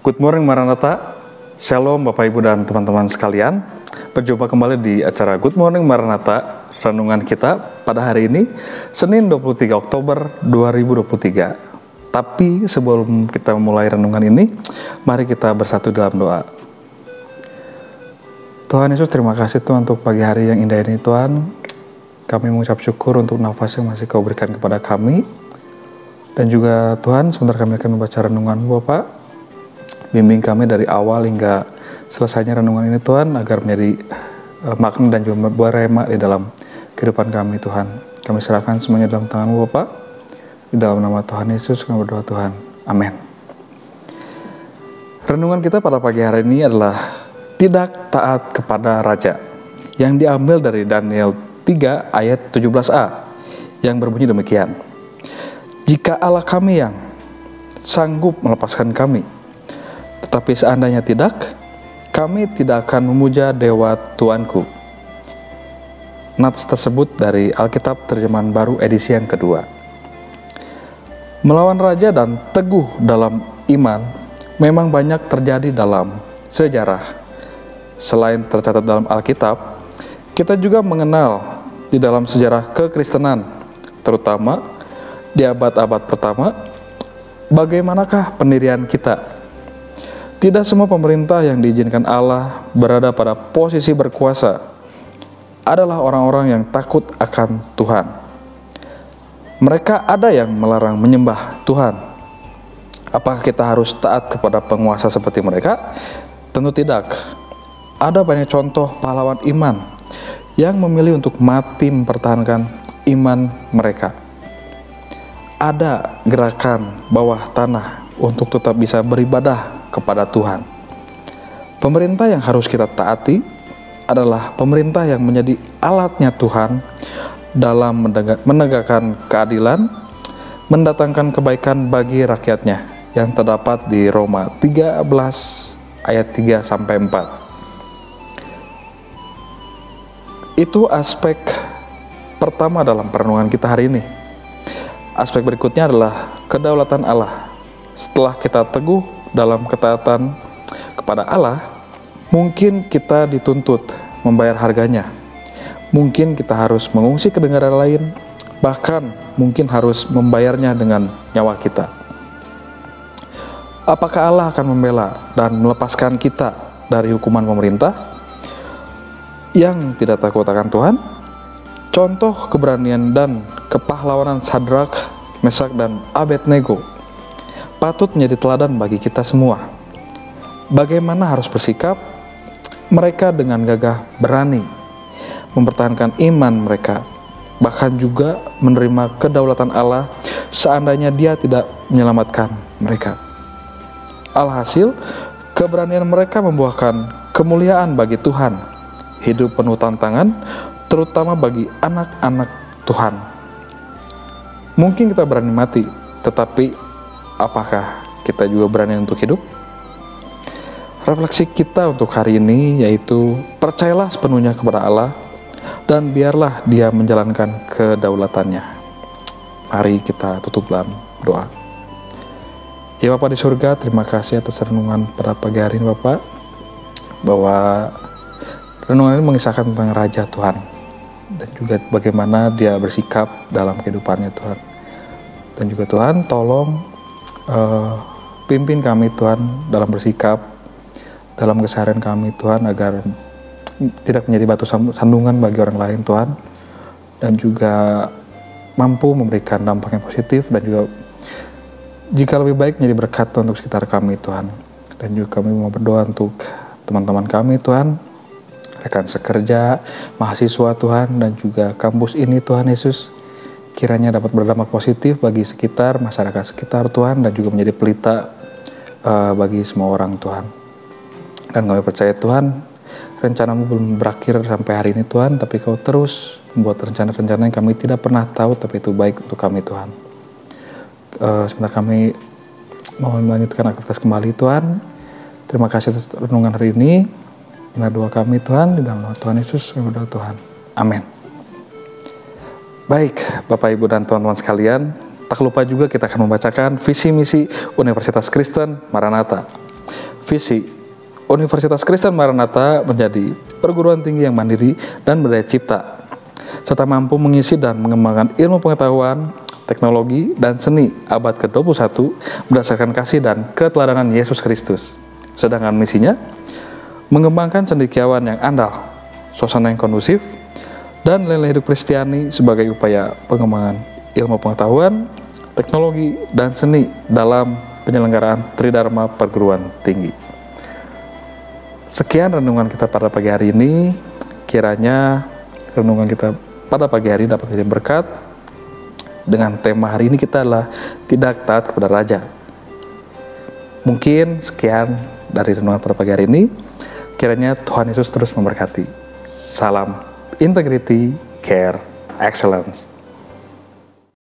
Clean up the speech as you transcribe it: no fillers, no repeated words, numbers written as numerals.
Good morning Maranatha, Shalom Bapak Ibu dan teman-teman sekalian. Berjumpa kembali di acara Good Morning Maranatha, renungan kita pada hari ini, Senin 23 Oktober 2023. Tapi sebelum kita memulai renungan ini, mari kita bersatu dalam doa. Tuhan Yesus, terima kasih Tuhan untuk pagi hari yang indah ini Tuhan. Kami mengucap syukur untuk nafas yang masih Kau berikan kepada kami. Dan juga Tuhan, sebentar kami akan membaca renungan Bapak. Bimbing kami dari awal hingga selesainya renungan ini Tuhan, agar menjadi makna dan juga membuat rema di dalam kehidupan kami Tuhan. Kami serahkan semuanya dalam tangan-Mu Bapak. Di dalam nama Tuhan Yesus kami berdoa Tuhan. Amin. Renungan kita pada pagi hari ini adalah tidak taat kepada raja, yang diambil dari Daniel 3 ayat 17a, yang berbunyi demikian. Jika Allah kami yang sanggup melepaskan kami, tetapi seandainya tidak, kami tidak akan memuja dewa Tuanku. Nats tersebut dari Alkitab Terjemahan Baru edisi yang kedua. Melawan raja dan teguh dalam iman memang banyak terjadi dalam sejarah. Selain tercatat dalam Alkitab, kita juga mengenal di dalam sejarah kekristenan, terutama di abad-abad pertama, bagaimanakah pendirian kita. Tidak semua pemerintah yang diizinkan Allah berada pada posisi berkuasa adalah orang-orang yang takut akan Tuhan. Mereka ada yang melarang menyembah Tuhan. Apakah kita harus taat kepada penguasa seperti mereka? Tentu tidak. Ada banyak contoh pahlawan iman yang memilih untuk mati mempertahankan iman mereka. Ada gerakan bawah tanah untuk tetap bisa beribadah kepada Tuhan. Pemerintah yang harus kita taati adalah pemerintah yang menjadi alatnya Tuhan dalam menegakkan keadilan, mendatangkan kebaikan bagi rakyatnya, yang terdapat di Roma 13 ayat 3-4. Itu aspek pertama dalam perenungan kita hari ini. Aspek berikutnya adalah kedaulatan Allah. Setelah kita teguh dalam ketaatan kepada Allah, mungkin kita dituntut membayar harganya. Mungkin kita harus mengungsi ke negara lain, bahkan mungkin harus membayarnya dengan nyawa kita. Apakah Allah akan membela dan melepaskan kita dari hukuman pemerintah yang tidak takut akan Tuhan? Contoh keberanian dan kepahlawanan Sadrak, Mesak, dan Abednego patut menjadi teladan bagi kita semua. Bagaimana harus bersikap? Mereka dengan gagah berani mempertahankan iman mereka, bahkan juga menerima kedaulatan Allah seandainya Dia tidak menyelamatkan mereka. Alhasil, keberanian mereka membuahkan kemuliaan bagi Tuhan, hidup penuh tantangan, terutama bagi anak-anak Tuhan. Mungkin kita berani mati, tetapi apakah kita juga berani untuk hidup? Refleksi kita untuk hari ini yaitu percayalah sepenuhnya kepada Allah dan biarlah Dia menjalankan kedaulatannya. Mari kita tutup dalam doa. Ya Bapa di surga, terima kasih atas renungan pada pagi hari ini Bapak, bahwa renungan ini mengisahkan tentang Raja Tuhan dan juga bagaimana Dia bersikap dalam kehidupannya Tuhan. Dan juga Tuhan, tolong pimpin kami Tuhan dalam bersikap, dalam keseharian kami Tuhan, agar tidak menjadi batu sandungan bagi orang lain Tuhan, dan juga mampu memberikan dampak yang positif, dan juga jika lebih baik menjadi berkat Tuhan untuk sekitar kami Tuhan. Dan juga kami mau berdoa untuk teman-teman kami Tuhan, rekan sekerja, mahasiswa Tuhan, dan juga kampus ini Tuhan Yesus, kiranya dapat berdampak positif bagi sekitar, masyarakat sekitar Tuhan, dan juga menjadi pelita bagi semua orang Tuhan. Dan kami percaya Tuhan, rencana-Mu belum berakhir sampai hari ini Tuhan, tapi Kau terus membuat rencana-rencana yang kami tidak pernah tahu, tapi itu baik untuk kami Tuhan. Sebentar kami mau melanjutkan aktivitas kembali Tuhan. Terima kasih atas renungan hari ini. Dengar doa kami Tuhan, di dalam nama Tuhan Yesus kami berdoa Tuhan. Amin. Baik, Bapak Ibu dan teman-teman sekalian, tak lupa juga kita akan membacakan visi misi Universitas Kristen Maranatha. Visi Universitas Kristen Maranatha menjadi perguruan tinggi yang mandiri dan berdaya cipta, serta mampu mengisi dan mengembangkan ilmu pengetahuan, teknologi, dan seni abad ke-21 berdasarkan kasih dan keteladanan Yesus Kristus. Sedangkan misinya mengembangkan cendekiawan yang andal, suasana yang kondusif, dan nilai hidup Kristiani sebagai upaya pengembangan ilmu pengetahuan, teknologi, dan seni dalam penyelenggaraan Tridharma Perguruan Tinggi. Sekian renungan kita pada pagi hari ini. Kiranya renungan kita pada pagi hari dapat menjadi berkat. Dengan tema hari ini kita adalah tidak taat kepada raja. Mungkin sekian dari renungan pada pagi hari ini. Kiranya Tuhan Yesus terus memberkati. Salam integrity, care, excellence.